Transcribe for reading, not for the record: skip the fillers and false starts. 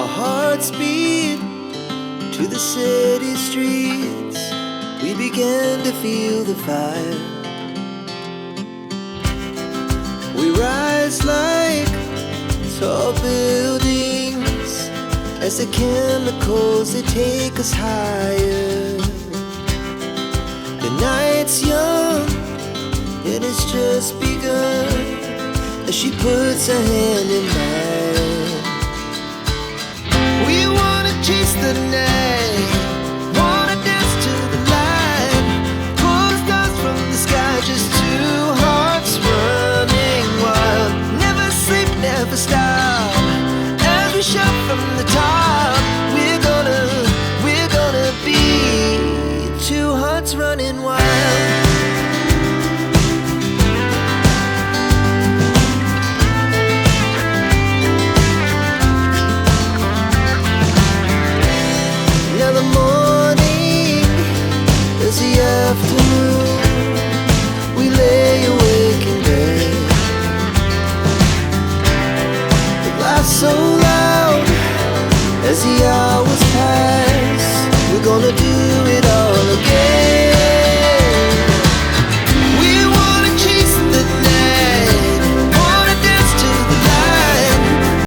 Our hearts beat to the city streets. We began to feel the fire. We rise like tall buildings as the chemicals, they take us higher. The night's young, it has just begun, as she puts her hand in mine. We wanna chase the night, wanna dance to the light, pull the stars from the sky, just two hearts running wild. Never sleep, never stop, as we shout from the top. We're gonna be two hearts running wild. Now the morning is the afternoon. We lay awake in bed. The laughs so loud as the